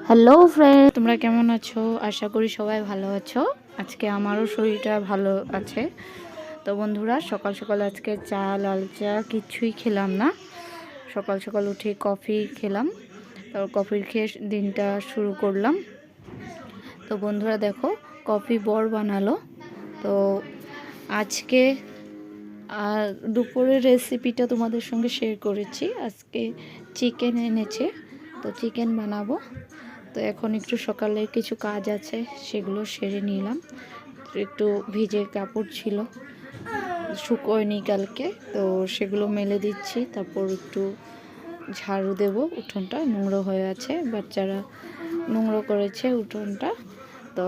Hello friend, তোমরা কেমন আছো? আশা করি সবাই ভালো আছো। আজকে আমারও শরীরটা ভালো আছে। তো বন্ধুরা, সকাল সকাল আজকে চা, লাল চা কিছুই খেলাম না। সকাল সকাল উঠে কফি খেলাম। তো কফি খেয়ে দিনটা শুরু করলাম। তো বন্ধুরা দেখো, কফি বর বানালো। তো আজকে দুপুরের রেসিপিটা তোমাদের সঙ্গে শেয়ার করেছি। আজকে চিকেন এনেছে, তো চিকেন বানাবো। তো এখন একটু সকালে কিছু কাজ আছে, সেগুলো সেরে নিলাম। একটু ভিজে কাপড় ছিল, শুকোয়নি কালকে, তো সেগুলো মেলে দিচ্ছি। তারপর একটু ঝাড়ু দেব, উঠোনটা নোংরা হয়ে আছে, বাচ্চারা নোংরা করেছে উঠোনটা। তো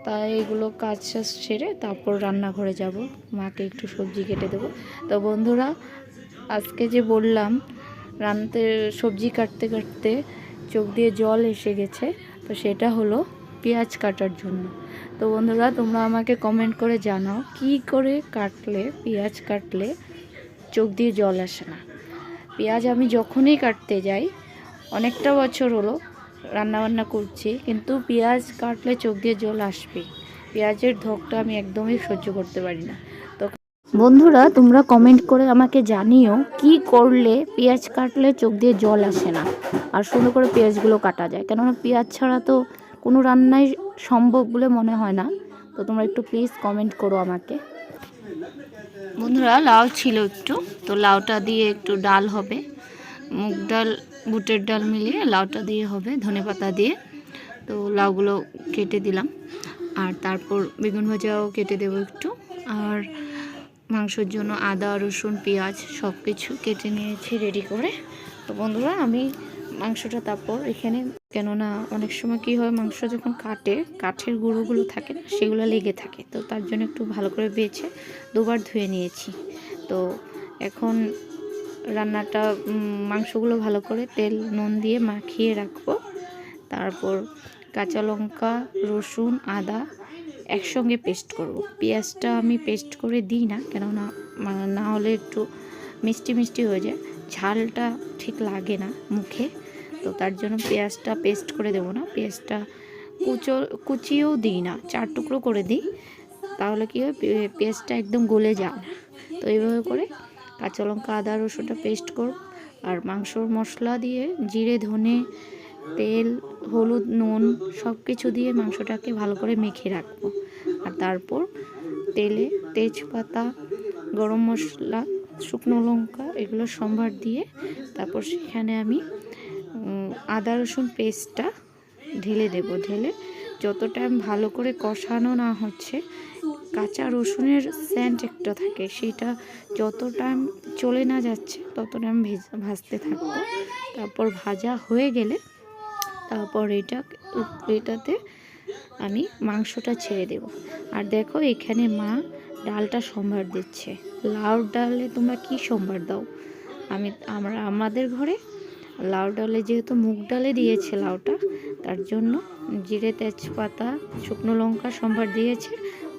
তাই এগুলো কাজ সেরে তারপর রান্নাঘরে যাব, মাকে একটু সবজি কেটে দেবো। তো বন্ধুরা, আজকে যে বললাম রান্নাতে সবজি কাটতে কাটতে চোখ দিয়ে জল এসে গেছে, তো সেটা হলো পেঁয়াজ কাটার জন্য। তো বন্ধুরা, তোমরা আমাকে কমেন্ট করে জানাও কি করে কাটলে, পেঁয়াজ কাটলে চোখ দিয়ে জল আসে না। পেঁয়াজ আমি যখনই কাটতে যাই, অনেকটা বছর হলো রান্নাবান্না করছি, কিন্তু পেঁয়াজ কাটলে চোখ দিয়ে জল আসবেই। পেঁয়াজের ধোঁকটা আমি একদমই সহ্য করতে পারি না। তো বন্ধুরা, তোমরা কমেন্ট করে আমাকে জানিও কি করলে পেঁয়াজ কাটলে চোখ দিয়ে জল আসে না আর সুন্দর করে পেঁয়াজগুলো কাটা যায়। কেননা পেঁয়াজ ছাড়া তো কোনো রান্নাই সম্ভব বলে মনে হয় না। তো তোমরা একটু প্লিজ কমেন্ট করো আমাকে। বন্ধুরা, লাউ ছিল একটু, তো লাউটা দিয়ে একটু ডাল হবে, মুগ ডাল বুটের ডাল মিলিয়ে লাউটা দিয়ে হবে, ধনেপাতা দিয়ে। তো লাউগুলো কেটে দিলাম, আর তারপর বেগুন ভাজাও কেটে দেবো একটু। আর মাংসের জন্য আদা, রসুন, পেঁয়াজ সব কিছু কেটে নিয়েছি রেডি করে। তো বন্ধুরা, আমি মাংসটা তারপর এখানে, কেননা অনেক সময় কী হয়, মাংস যখন কাটে কাঠের গুঁড়োগুলো থাকে না, সেগুলো লেগে থাকে। তো তার জন্য একটু ভালো করে বেছে দুবার ধুয়ে নিয়েছি। তো এখন রান্নাটা মাংসগুলো ভালো করে তেল নুন দিয়ে মাখিয়ে রাখবো। তারপর কাঁচা লঙ্কা, রসুন, আদা একসঙ্গে পেস্ট করব। পেঁয়াজটা আমি পেস্ট করে দিই না, কেননা না হলে একটু মিষ্টি মিষ্টি হয়ে যায়, ঝালটা ঠিক লাগে না মুখে। তো তার জন্য পেঁয়াজটা পেস্ট করে দেবো না, পেঁয়াজটা কুচিয়েও দিই না, 4 টুকরো করে দিই। তাহলে কী হয়, পেঁয়াজটা একদম গলে যায় না। তো এইভাবে করে কাঁচা লঙ্কা, আদা, রসুনটা পেস্ট করব। আর মাংসর মশলা দিয়ে জিরে, ধনে, তেল, হলুদ, নুন সব কিছু দিয়ে মাংসটাকে ভালো করে মেখে রাখবো। আর তারপর তেলে তেজপাতা, গরম মশলা, শুকনো লঙ্কা এগুলো সম্বার দিয়ে তারপর সেখানে আমি আদা রসুন পেস্টটা ঢেলে দেব। ঢেলে যত টাইম ভালো করে কষানো না হচ্ছে, কাঁচা রসুনের সেন্ট একটা থাকে, সেটা যত টাইম চলে না যাচ্ছে তত টাইম ভাজতে থাকবো। তারপর ভাজা হয়ে গেলে তারপর এটাতে আমি মাংসটা ছেড়ে দেব। আর দেখো, এখানে মা ডালটা সম্ভার দিচ্ছে। লাউ ডালে তোমরা কি সম্ভার দাও? আমাদের ঘরে লাউ ডালে, যেহেতু মুগ ডালে দিয়েছে লাউটা, তার জন্য জিরে, তেজপাতা, শুকনো লঙ্কা সম্ভার দিয়েছে।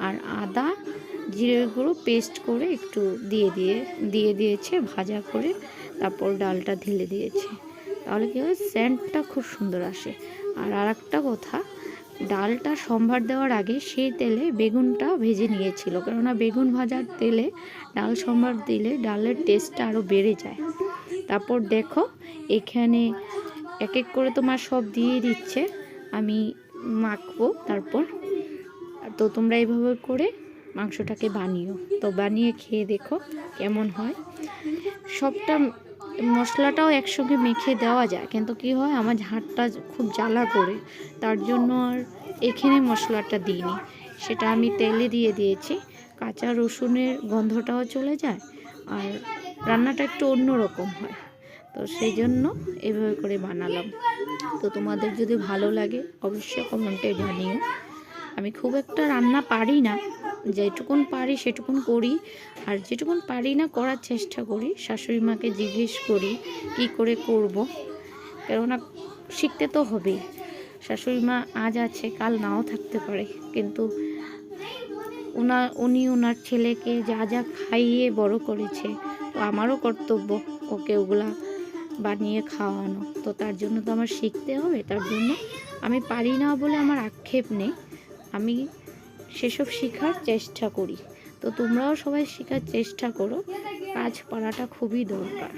আর আদা জিরের গুঁড়ো পেস্ট করে একটু দিয়ে দিয়েছে ভাজা করে, তারপর ডালটা ঢেলে দিয়েছে। তাহলে কী হয়, সেন্টটা খুব সুন্দর আসে। আর আরেকটা কথা, ডালটা সম্ভার দেওয়ার আগে সেই তেলে বেগুনটা ভেজে নিয়েছিল, কেননা বেগুন ভাজার তেলে ডাল সম্ভার দিলে ডালের টেস্টটা আরও বেড়ে যায়। তারপর দেখো, এখানে এক এক করে তোমার সব দিয়ে দিচ্ছে, আমি মাখবো তারপর। তো তোমরা এইভাবে করে মাংসটাকে বানিও, তো বানিয়ে খেয়ে দেখো কেমন হয়। সবটা মশলাটাও একসঙ্গে মেখে দেওয়া যায়, কিন্তু কি হয়, আমার হাতটা খুব জ্বালা করে, তার জন্য আর এখানে মশলাটা দিইনি, সেটা আমি তেলে দিয়ে দিয়েছি। কাঁচা রসুনের গন্ধটাও চলে যায়, আর রান্নাটা একটু অন্যরকম হয়। তো সেই জন্য এভাবে করে বানালাম। তো তোমাদের যদি ভালো লাগে অবশ্যই কমেন্টে জানিও। আমি খুব একটা রান্না পারি না, যেটুকুন পারি সেটুকুন করি, আর যেটুকুন পারি না করার চেষ্টা করি, শাশুড়ি মাকে জিজ্ঞেস করি কি করে করব, কেননা শিখতে তো হবেই। শাশুড়ি মা আজ আছে, কাল নাও থাকতে পারে, কিন্তু উনি ওনার ছেলেকে যা যা খাইয়ে বড় করেছে, তো আমারও কর্তব্য ওকে ওগুলা বানিয়ে খাওয়ানো। তো তার জন্য তো আমার শিখতে হবে, তার জন্য আমি পারি না বলে আমার আক্ষেপ নেই, আমি সেসব শেখার চেষ্টা করি। তো তোমরাও সবাই শেখার চেষ্টা করো, কাজ পারাটা খুবই দরকার।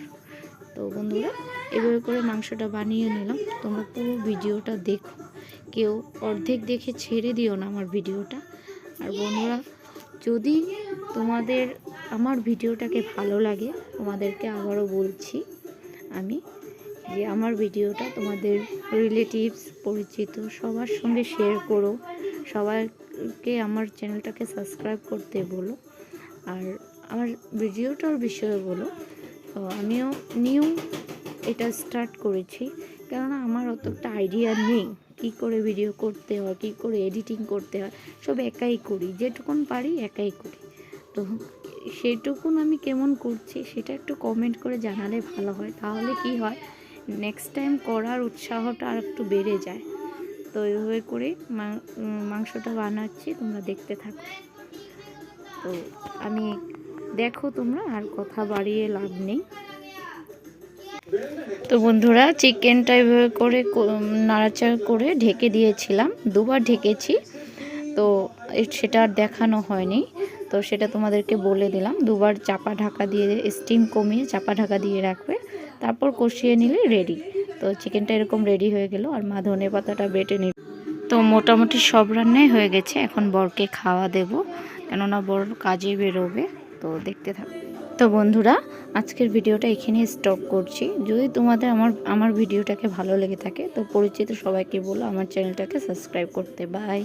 তো বন্ধুরা এভাবে করে মাংসটা বানিয়ে নিলাম। তোমরা পুরো ভিডিওটা দেখো, কেউ অর্ধেক দেখে ছেড়ে দিও না আমার ভিডিওটা। আর বন্ধুরা যদি তোমাদের আমার ভিডিওটাকে ভালো লাগে, তোমাদেরকে আবারও বলছি আমি যে আমার ভিডিওটা তোমাদের রিলেটিভস পরিচিত সবার সঙ্গে শেয়ার করো, সবাইকে আমার চ্যানেলটাকে সাবস্ক্রাইব করতে বলো, আর আমার ভিডিওটার বিষয়ে বলো। তো আমিও নিউ এটা স্টার্ট করেছি, কেননা আমার অতটা আইডিয়া নেই কী করে ভিডিও করতে হয়, কী করে এডিটিং করতে হয়, সব একাই করি, যেটুকুন পারি একাই করি। তো সেটুকুন আমি কেমন করছি সেটা একটু কমেন্ট করে জানালে ভালো হয়, তাহলে কি হয় নেক্সট টাইম করার উৎসাহটা আর একটু বেড়ে যায়। তো এইভাবে করে মাংসটা বানাচ্ছি, তোমরা দেখতে থাকো। তো আমি দেখো তোমরা, আর কথা বাড়িয়ে লাভ নেই। তো বন্ধুরা চিকেনটা এভাবে করে নাড়াচাড়া করে ঢেকে দিয়েছিলাম, দুবার ঢেকেছি। তো সেটা আর দেখানো হয়নি, তো সেটা তোমাদেরকে বলে দিলাম। দুবার চাপা ঢাকা দিয়ে, স্টিম কমিয়ে চাপা ঢাকা দিয়ে রাখবে, তারপর কষিয়ে নিলে রেডি। তো চিকেনটা এরকম রেডি হয়ে গেল, আর মা ধনে পাতাটা বেটে নিল। তো মোটামুটি সব রান্নাই হয়ে গেছে, এখন বরকে খাওয়া দেব, কেননা বর কাজে বেরোবে। তো দেখতে থাকো। তো বন্ধুরা আজকের ভিডিওটা এখানে স্টপ করছি। যদি তোমাদের আমার ভিডিওটাকে ভালো লেগে থাকে তো পরিচিত সবাইকে বলো আমার চ্যানেলটাকে সাবস্ক্রাইব করতে। বাই।